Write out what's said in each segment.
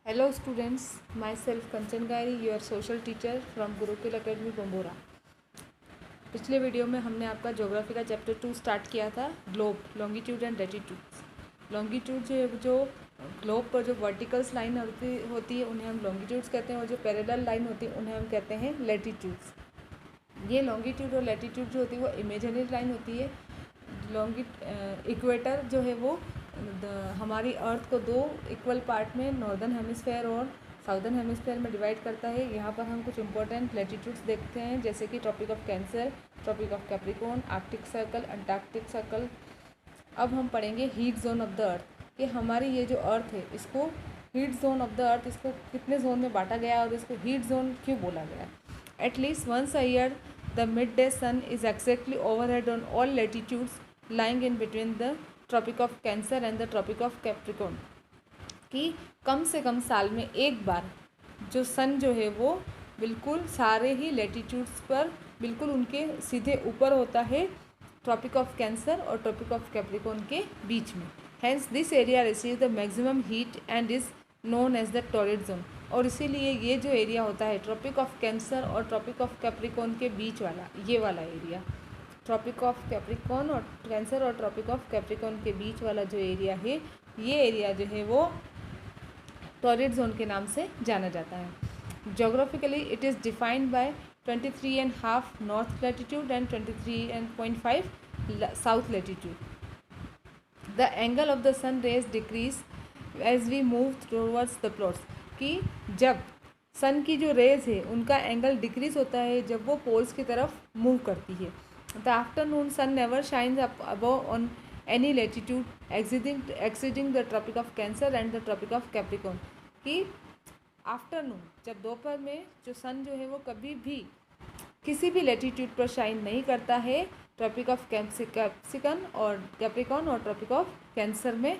Hello students, myself Kanchan Gairi, your social teacher from Gurukul Academy Bambora. पिछले video में हमने आपका ज्योग्राफी का चैप्टर 2 स्टार्ट किया था, globe, longitude and latitude. Longitude जो ग्लोब पर जो वर्टिकल्स लाइन होती है उन्हें हम लॉन्गिट्यूड्स कहते हैं, और जो पैरेलल लाइन होती है उन्हें हम कहते हैं लैटिट्यूड्स। ये लॉन्गिट्यूड और लैटिट्यूड जो होती है वो इमेजिनरी लाइन होती है। इक्वेटर जो है वो हमारी अर्थ को दो इक्वल पार्ट में नॉर्दर्न हेमिस्फेयर और साउदर्न हेमिस्फेयर में डिवाइड करता है। यहाँ पर हम कुछ इंपॉर्टेंट लैटिट्यूड्स देखते हैं, जैसे कि tropic of cancer, tropic of capricorn, arctic circle, antarctic circle. अब हम पढ़ेंगे heat zone of the earth, कि हमारी ये जो अर्थ है इसको heat zone of the earth, इसको कितने जोन में बांटा गया और इसको हीट जोन क्यों बोला गया। At least once a year the midday sun is exactly overhead on all latitudes lying in between the tropic of cancer and the tropic of capricorn, कि कम से कम साल में एक बार जो सन जो है वो बिल्कुल सारे ही लैटिट्यूड्स पर बिल्कुल उनके सीधे ऊपर होता है, ट्रॉपिक ऑफ कैंसर और ट्रॉपिक ऑफ कैप्रिकॉर्न के बीच में। Hence this area receive the maximum heat and is known as the torrid zone. और इसीलिए ये जो एरिया होता है ट्रॉपिक ऑफ कैंसर और ट्रॉपिक ऑफ कैप्रिकॉर्न के बीच वाला, ये वाला एरिया, ट्रॉपिक ऑफ कैप्रिकॉर्न और कैंसर और ट्रॉपिक ऑफ कैप्रिकॉर्न के बीच वाला जो एरिया है, ये एरिया जो है वो टॉरिड जोन के नाम से जाना जाता है। Geographically it is defined by 23.5 north latitude and 23.5 south latitude. The angle of the sun rays decrease as we move towards the poles, कि जब सन की जो रेज है उनका एंगल डिक्रीज होता है जब वो पोल्स की तरफ मूव करती है। The afternoon sun never shines up above on any latitude exceeding the tropic of cancer and the tropic of capricorn, कि आफ्टरनून जब दोपहर में जो सन जो है वो कभी भी किसी भी लैटिट्यूड पर शाइन नहीं करता है, ट्रॉपिक ऑफ कैप्सिकन और कैप्रिकॉर्न और ट्रॉपिक ऑफ कैंसर में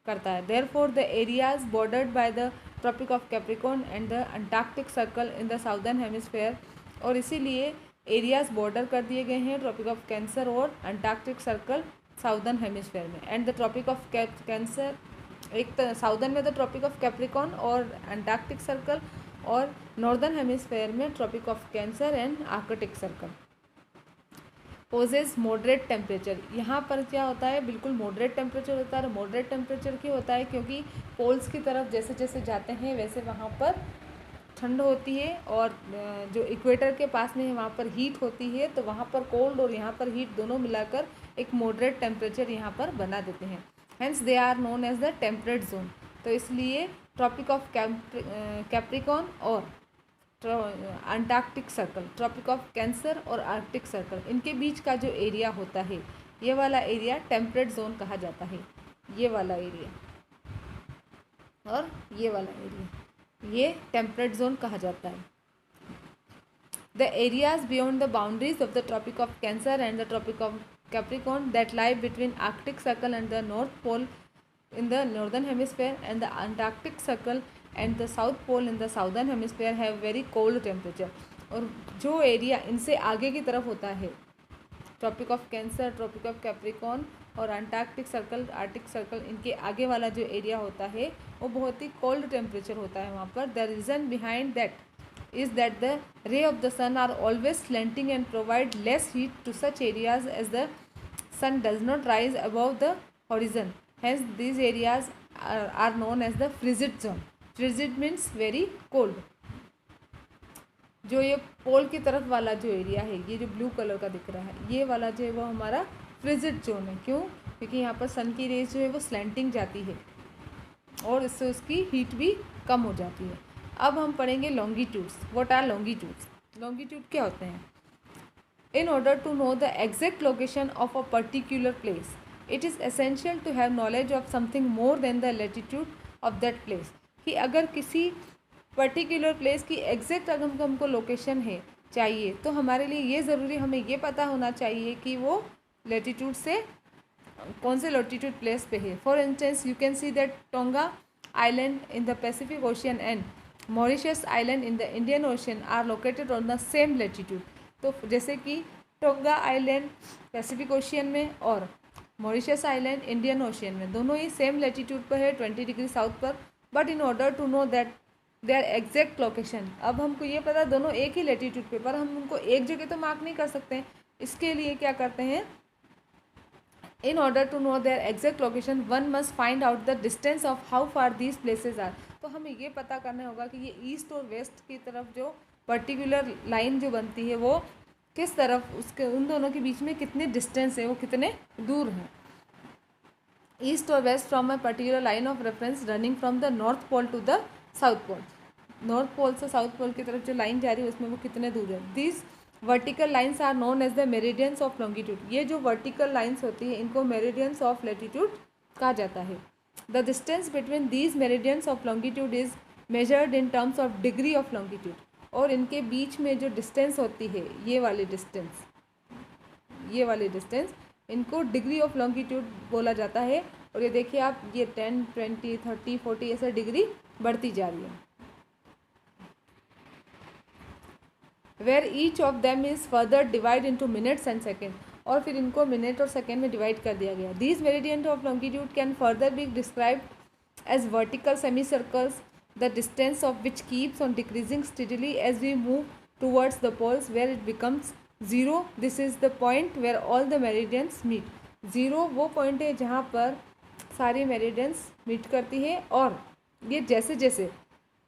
करता है। Therefore the areas bordered by the tropic of capricorn and the antarctic circle in the southern hemisphere, और इसीलिए एरियाज बॉर्डर कर दिए गए हैं ट्रॉपिक ऑफ कैंसर और अंटार्कटिक सर्कल साउदर्न हेमिस्फेयर में। And the tropic of cancer एक southern में द ट्रॉपिक ऑफ कैप्रिकॉर्न और अंटार्कटिक सर्कल, और नॉर्दर्न हेमिस्फेयर में tropic of cancer and arctic circle. Possess moderate temperature, यहाँ पर क्या होता है, बिल्कुल मॉडरेट टेम्परेचर होता है। मॉडरेट टेम्परेचर क्यों होता है, क्योंकि पोल्स की तरफ जैसे जैसे जाते हैं वैसे वहाँ पर ठंड होती है, और जो इक्वेटर के पास में है वहाँ पर हीट होती है, तो वहाँ पर कोल्ड और यहाँ पर हीट दोनों मिलाकर एक मॉडरेट टेम्परेचर यहाँ पर बना देते हैं। Hence they are known as the temperate zone. तो इसलिए ट्रॉपिक ऑफ कैप्रिकॉर्न और antarctic circle, tropic of cancer और आर्कटिक सर्कल, इनके बीच का जो एरिया होता है ये वाला एरिया टेम्परेट जोन कहा जाता है। ये वाला एरिया और ये वाला एरिया ये टेम्परेट जोन कहा जाता है। The areas beyond the boundaries of the tropic of cancer and the tropic of capricorn that lie between arctic circle and the north pole in the northern hemisphere and the Antarctic circle and the south pole in the southern hemisphere have very cold temperature। और जो area इनसे आगे की तरफ होता है, tropic of cancer, tropic of capricorn और antarctic circle, arctic circle, इनके आगे वाला जो एरिया होता है वो बहुत ही कोल्ड टेम्परेचर होता है वहाँ पर। The reason behind that is that the ray of the sun are always slanting and provide less heat to such areas as the sun does not rise above the horizon। Hence these areas are known as the frigid zone। frigid means very cold। जो ये पोल की तरफ वाला जो area है, ये जो blue colour का दिख रहा है, ये वाला जो है वो हमारा फ्रिजिड जोन है। क्यों? क्योंकि यहाँ पर सन की रेज जो है वो स्लैंटिंग जाती है और इससे उसकी हीट भी कम हो जाती है। अब हम पढ़ेंगे longitudes. What are longitudes? Longitude क्या होते हैं? In order to know the exact location of a particular place it is essential to have knowledge of something more than the latitude of that place, कि अगर किसी particular place की exact अगर हमको location है चाहिए तो हमारे लिए ये ज़रूरी हमें ये पता होना चाहिए कि वो लैटिट्यूड से कौन से लैटिट्यूड प्लेस पे है। For instance you can see that Tonga island in the Pacific Ocean and Mauritius island in the Indian Ocean are located on the same latitude. तो जैसे कि टोंगा आइलैंड पैसिफिक ओशियन में और मॉरिशस आइलैंड इंडियन ओशियन में, दोनों ही same latitude पर है, 20 degree south पर, but in order to know that their exact location, अब हमको ये पता दोनों एक ही लेटीट्यूड पे, पर हम उनको एक जगह तो मार्क नहीं कर सकते। इसके लिए क्या करते हैं, in order to know their exact location one must find out the distance of how far these places are. तो हमें ये पता करना होगा कि ये ईस्ट और वेस्ट की तरफ जो पर्टिकुलर लाइन जो बनती है वो किस तरफ, उसके उन दोनों के बीच में कितने डिस्टेंस है, वो कितने दूर हैं। ईस्ट और west from a particular line of reference running from the north pole to the south pole, north pole से साउथ पोल की तरफ जो लाइन जा रही है उसमें वो कितने दूर है। This vertical lines are known as the meridians of longitude, ये जो वर्टिकल लाइन्स होती है इनको मेरिडियंस ऑफ लैटिट्यूड कहा जाता है। The distance between these meridians of longitude is measured in terms of degree of longitude, और इनके बीच में जो डिस्टेंस होती है ये वाली डिस्टेंस इनको डिग्री ऑफ लॉन्गिट्यूड बोला जाता है। और ये देखिए आप, ये 10, 20, 30, 40 ऐसे डिग्री बढ़ती जा रही है। Where each of them is further divide into minutes and second, और फिर इनको मिनट और सेकेंड में डिवाइड कर दिया गया। These meridian of longitude can further be described as vertical semi circles, the distance of which keeps on decreasing steadily as we move towards the poles where it becomes zero. This is the point where all the meridians meet. Zero वो point है जहाँ पर सारी meridians meet करती है, और ये जैसे जैसे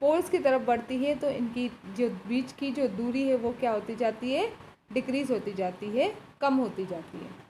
पोल्स की तरफ बढ़ती है तो इनकी जो बीच की जो दूरी है वो क्या होती जाती है, डिक्रीज होती जाती है, कम होती जाती है।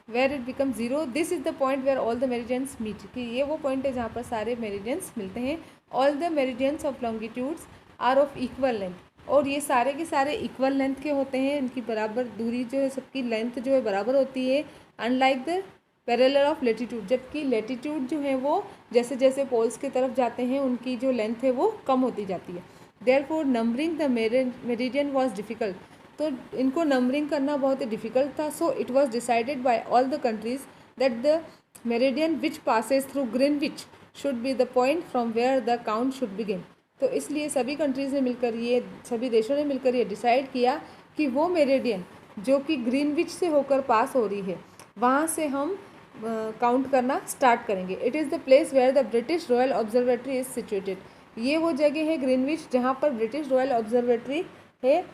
Where it become zero, this is the point where all the meridians meet, कि ये वो पॉइंट है जहाँ पर सारे मेरिडियंस मिलते हैं। All the meridians of longitudes are of equal length, और ये सारे के सारे इक्वल लेंथ के होते हैं, इनकी बराबर दूरी जो है, सबकी लेंथ जो है बराबर होती है। Unlike the parallel of latitude, जबकि लेटीट्यूड जो है वो जैसे जैसे पोल्स की तरफ जाते हैं उनकी जो लेंथ है वो कम होती जाती है। Therefore numbering the meridian was difficult, तो इनको नंबरिंग करना बहुत ही डिफ़िकल्ट था। So it was decided by all the countries that the meridian which passes through Greenwich should be the point from where the count should begin. तो इसलिए सभी countries ने मिलकर ये, सभी देशों ने मिलकर ये डिसाइड किया कि वो मेरिडियन जो कि ग्रीनविच से होकर पास हो रही है वहाँ से हम काउंट करना स्टार्ट करेंगे। It is the place where the British Royal Observatory is situated, ये वो जगह है ग्रीनविच जहाँ पर ब्रिटिश रॉयल ऑब्जर्वेटरी है।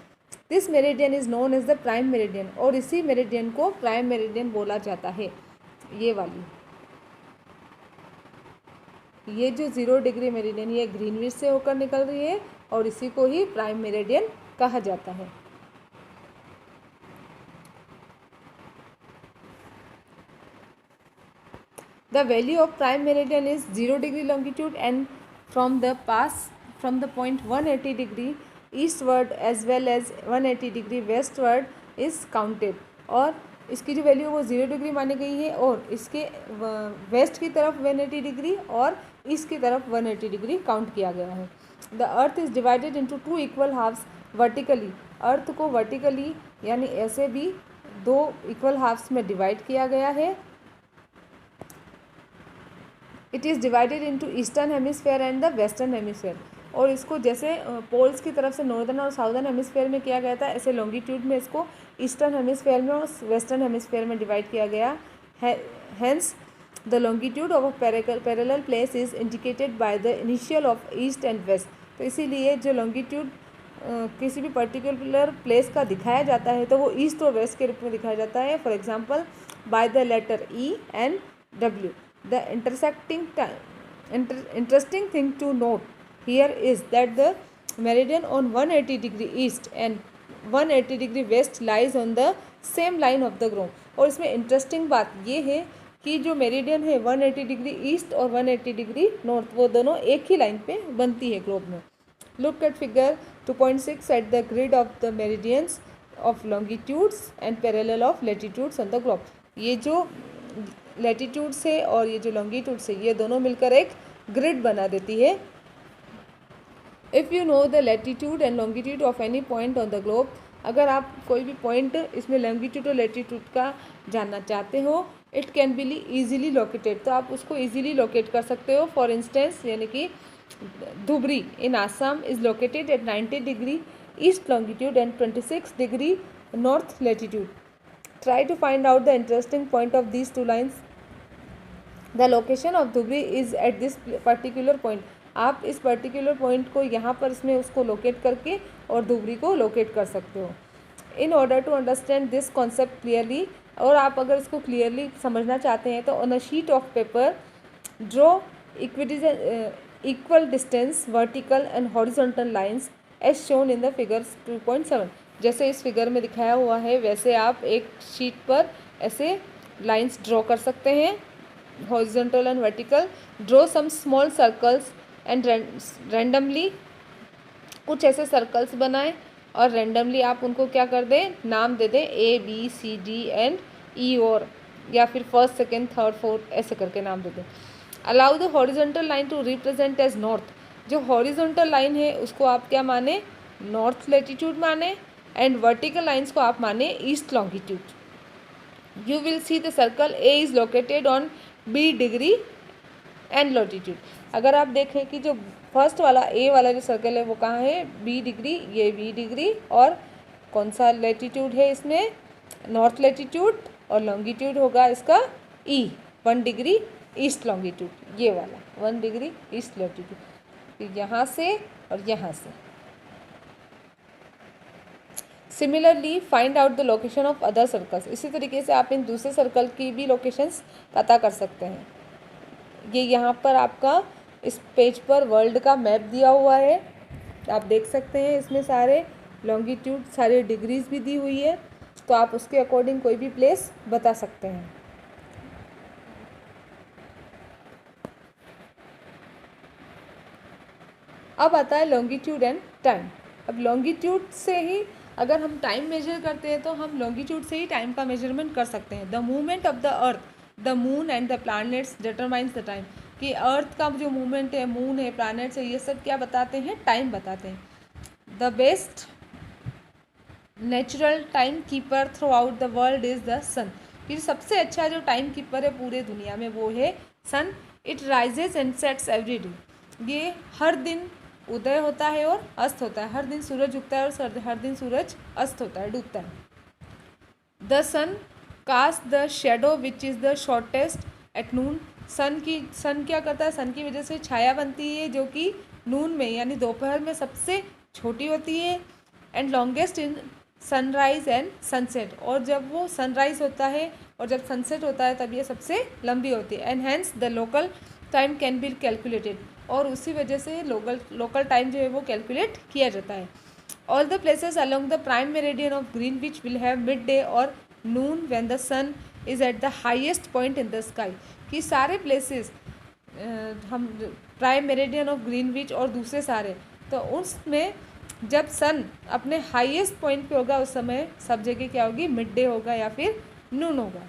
This meridian is known as the prime meridian, और इसी मेरिडियन को प्राइम मेरिडियन बोला जाता है। ये वाली, ये जो 0 डिग्री मेरिडियन ये ग्रीनविच से होकर निकल रही है, और इसी को ही प्राइम मेरिडियन कहा जाता है। The value of prime meridian is 0 degree longitude, and from the point 180 degree eastward as well as 180 degree westward is counted, और इसकी जो वैल्यू वो 0 डिग्री मानी गई है, और इसके वेस्ट की तरफ 180 डिग्री और ईस्ट की तरफ 180 डिग्री काउंट किया गया है। The earth is divided into 2 equal halves vertically, earth को वर्टिकली यानी ऐसे भी 2 इक्वल हाफ्स में डिवाइड किया गया है। It is divided into eastern hemisphere and the western hemisphere, और इसको जैसे पोल्स की तरफ से नॉर्दर्न और साउदर्न हेमिसफेयर में किया गया था, ऐसे लॉन्गिट्यूड में इसको ईस्टर्न हेमिसफेयर में और वेस्टर्न हेमिसफेयर में डिवाइड किया गया है। Hence the longitude of parallel place is indicated by the initial of east and west. तो इसीलिए जो लॉन्गिट्यूड किसी भी पर्टिकुलर प्लेस का दिखाया जाता है तो वो ईस्ट और वेस्ट के रूप में दिखाया जाता है। For example by the letter E and W. The interesting thing to note here is that the meridian on 180 degree east and 180 degree west lies on the same line of the globe। और इसमें interesting बात ये है कि जो meridian है 180 degree east और 180 degree north वो दोनों एक ही लाइन पे बनती है ग्लोब में। Look at figure 2.6 at the grid of the meridians of longitudes and parallel of latitudes on the globe. ये जो लैटिट्यूड्स है और ये जो लॉन्गिट्यूड्स है ये दोनों मिलकर एक ग्रिड बना देती है। If you know the latitude and longitude of any point on the globe, अगर आप कोई भी पॉइंट इसमें लॉन्गिट्यूड और लैटिट्यूड का जानना चाहते हो, it can be easily located, तो आप उसको ईजिली लोकेट कर सकते हो। फॉर इंस्टेंस यानी कि Dhubri in Assam is located at 90 degree east longitude and 26 degree north latitude. Try to find out the interesting point of these two lines. The location of Dhubri is at this particular point. आप इस particular point को यहाँ पर इसमें उसको locate करके और धुबरी को लोकेट कर सकते हो. In order to understand this concept clearly, और आप अगर इसको क्लियरली समझना चाहते हैं तो on a sheet of paper draw equal distance vertical and horizontal lines as shown in the figures 2.7. जैसे इस फिगर में दिखाया हुआ है वैसे आप एक शीट पर ऐसे लाइंस ड्रॉ कर सकते हैं, horizontal and vertical. Draw some small circles and randomly, कुछ ऐसे सर्कल्स बनाएं और रैंडमली आप उनको क्या कर दें, नाम दे दें A B C D and E, और या फिर फर्स्ट सेकेंड थर्ड फोर्थ ऐसे करके नाम दे दें. Allow the horizontal line to represent as north. जो हॉरिजॉन्टल लाइन है उसको आप क्या माने, नॉर्थ लेटीट्यूड माने, एंड वर्टिकल लाइन्स को आप माने east longitude. You will see the circle A is located on B degree and latitude. अगर आप देखें कि जो फर्स्ट वाला A वाला जो सर्कल है वो कहाँ है, B डिग्री, ये B डिग्री, और कौन सा लेटीट्यूड है इसमें, नॉर्थ लेटीट्यूड, और लॉन्गिट्यूड होगा इसका E 1 डिग्री ईस्ट लॉन्गिट्यूड, ये वाला 1 डिग्री ईस्ट लॉन्गिट्यूड. फिर यहाँ से और यहाँ से. Similarly find out the location of other circles. इसी तरीके से आप इन दूसरे सर्कल की भी लोकेशंस पता कर सकते हैं. ये यहाँ पर आपका इस पेज पर वर्ल्ड का मैप दिया हुआ है, आप देख सकते हैं. इसमें सारे लॉन्गिट्यूड, सारे डिग्रीज भी दी हुई है, तो आप उसके अकॉर्डिंग कोई भी प्लेस बता सकते हैं. अब आता है लॉन्गिट्यूड एंड टाइम. अब लॉन्गिट्यूड से ही अगर हम टाइम मेजर करते हैं तो हम लॉन्गिट्यूड से ही टाइम का मेजरमेंट कर सकते हैं. The movement of the earth, the moon and the planets determines the time. कि अर्थ का जो मूवमेंट है, मून है, प्लैनेट्स है, ये सब क्या बताते हैं, टाइम बताते हैं. The best natural timekeeper throughout the world is the sun. फिर सबसे अच्छा जो टाइम कीपर है पूरे दुनिया में वो है sun. It rises and sets every day. ये हर दिन उदय होता है और अस्त होता है. हर दिन सूरज उगता है और हर दिन सूरज अस्त होता है, डूबता है. The sun cast the shadow which is the shortest at noon. Sun क्या करता है, सन की वजह से छाया बनती है जो कि नून में यानी दोपहर में सबसे छोटी होती है. And longest in sunrise and sunset. और जब वो सनराइज होता है और जब सनसेट होता है तब ये सबसे लंबी होती है. And hence the local time can be calculated. और उसी वजह से लोकल टाइम जो है वो कैलकुलेट किया जाता है. All the places along the prime meridian of Greenwich will have midday और noon when the sun is at the highest point in the sky. कि सारे प्लेसेस हम प्राइम मेरिडियन ऑफ ग्रीनविच और दूसरे सारे, तो उसमें जब सन अपने हाईएस्ट पॉइंट पे होगा उस समय सब जगह क्या होगी, मिड डे होगा या फिर नून होगा.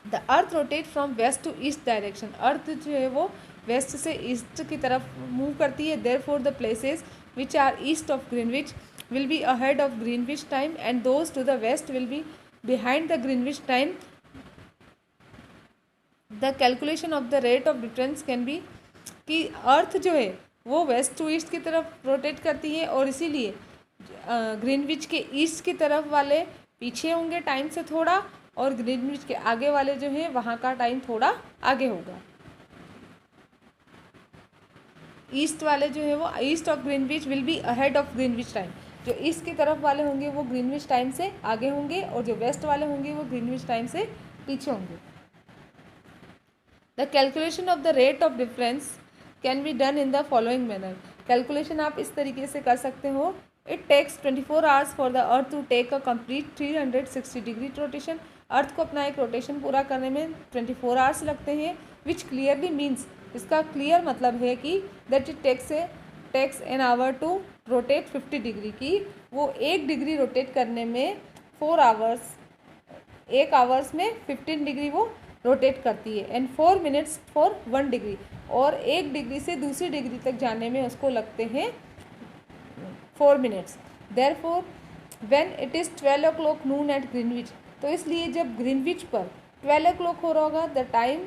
The earth rotate from west to east direction. Earth जो है वो वेस्ट से ईस्ट की तरफ मूव करती है. Therefore the places which are east of Greenwich will be ahead of Greenwich time and those to the west will be behind the Greenwich time. The calculation of the rate of difference can be. कि अर्थ जो है वो waste to east की तरफ rotate करती है और इसीलिए ग्रीनविच के ईस्ट की तरफ वाले पीछे होंगे टाइम से थोड़ा, और ग्रीनविच के आगे वाले जो हैं वहाँ का टाइम थोड़ा आगे होगा. ईस्ट वाले जो है वो east of Greenwich will be ahead of Greenwich time. जो ईस्ट की तरफ वाले होंगे वो ग्रीनविच टाइम से आगे होंगे और जो वेस्ट वाले होंगे वो ग्रीनविच टाइम से पीछे होंगे. The calculation of the rate of difference can be done in the following manner. Calculation आप इस तरीके से कर सकते हो. It takes 24 hours for the earth to take a complete 360 degree rotation. Earth को अपना एक रोटेशन पूरा करने में 24 आवर्स लगते हैं. विच क्लियरली मीन्स, इसका क्लियर मतलब है कि that it takes an hour to rotate 50 degree. की वो 1 डिग्री रोटेट करने में 4 आवर्स, 1 आवर्स में 15 डिग्री वो रोटेट करती है. And 4 minutes for 1 degree. और 1 डिग्री से दूसरी डिग्री तक जाने में उसको लगते हैं 4 minutes. Therefore when it is 12 o'clock noon at Greenwich. तो इसलिए जब ग्रीनविच पर 12 o'clock हो रहा होगा द टाइम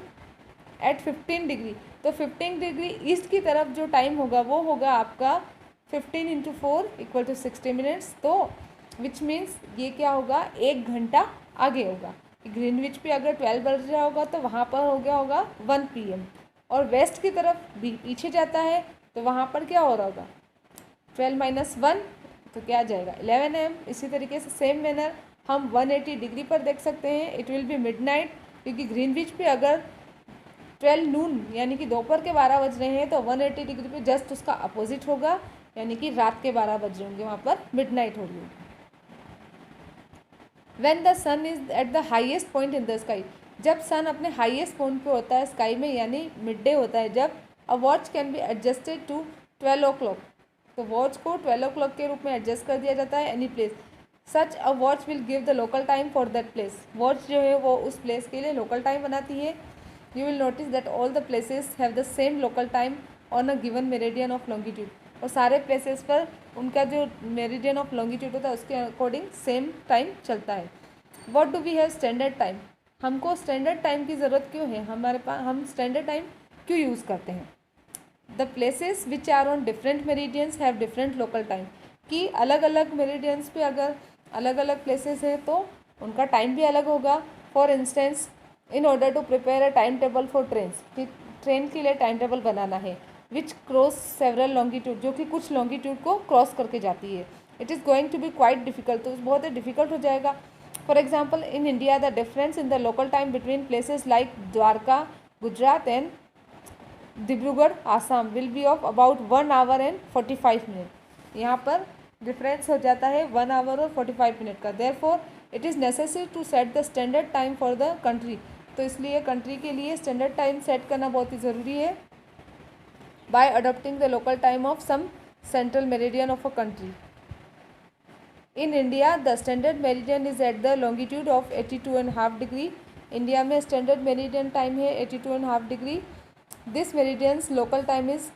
एट 15 डिग्री, तो तो 15 डिग्री ईस्ट की तरफ जो टाइम होगा वो होगा आपका 15 इंटू 4 इक्वल टू 60 मिनट्स। तो विच मीन्स ये क्या होगा, 1 घंटा आगे होगा। ग्रीनविच पे अगर 12 बज रहा होगा तो वहाँ पर हो गया होगा 1 PM, और वेस्ट की तरफ भी पीछे जाता है तो वहाँ पर क्या हो रहा होगा 12 - 1 तो क्या आ जाएगा 11 AM। इसी तरीके से सेम मैनर हम 180 डिग्री पर देख सकते हैं, इट विल बी मिडनाइट, क्योंकि ग्रीनविच पे अगर 12 नून यानी कि दोपहर के 12 बज रहे हैं तो 180 डिग्री पे जस्ट उसका अपोजिट होगा, यानी कि रात के 12 बज रहे होंगे, वहाँ पर मिडनाइट हो रही होगी। When the sun is at the highest point in the sky, जब सन अपने हाईएस्ट पॉइंट पे होता है स्काई में, यानी मिड डे होता है जब, a watch can be adjusted to 12 o'clock, तो वॉच को 12 o'clock के रूप में एडजस्ट कर दिया जाता है any place. Such a watch will give the local time for that place, watch जो है वो उस प्लेस के लिए लोकल टाइम बनाती है। You will notice that all the places have the same local time on a given meridian of longitude, और सारे प्लेसेस पर उनका जो मेरिडियन ऑफ लॉन्गिट्यूड होता है उसके अकॉर्डिंग सेम टाइम चलता है। What do we have standard time, हमको स्टैंडर्ड टाइम की ज़रूरत क्यों है, हमारे पास हम स्टैंडर्ड टाइम क्यों यूज़ करते हैं। The places which are on different meridians have different local time, कि अलग अलग मेरिडियंस पे अगर अलग अलग प्लेसेस हैं तो उनका टाइम भी अलग होगा। For instance, in order to prepare a time table for trains, कि ट्रेन के लिए टाइम टेबल बनाना है, विच क्रॉस सेवरल लॉन्गिट्यूड, जो कि कुछ लॉन्गिट्यूड को क्रॉस करके जाती है, it is going to be quite difficult, तो बहुत ही डिफिकल्ट हो जाएगा। For example, in India, the difference in the local time between places like Dwarka, Gujarat and Dibrugarh, Assam will be of about 1 hour and 45 minutes. यहाँ पर difference हो जाता है 1 hour और 45 मिनट का। Therefore, it is necessary to set the standard time for the country. तो इसलिए country के लिए स्टैंडर्ड टाइम सेट करना बहुत ही ज़रूरी है, by adopting the local time of some central meridian of a country. In India, the standard meridian is at the longitude of 82.5 degree. India में standard meridian time है 82.5 degree. This meridians local time is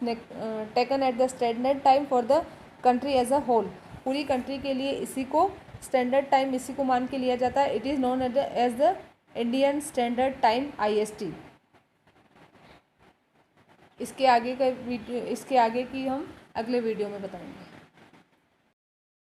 taken at the standard time for the country as a whole, पूरी country के लिए इसी को standard time इसी को मान के लिया जाता है। It is known as the Indian standard time IST। इसके आगे की हम अगले वीडियो में बताएंगे।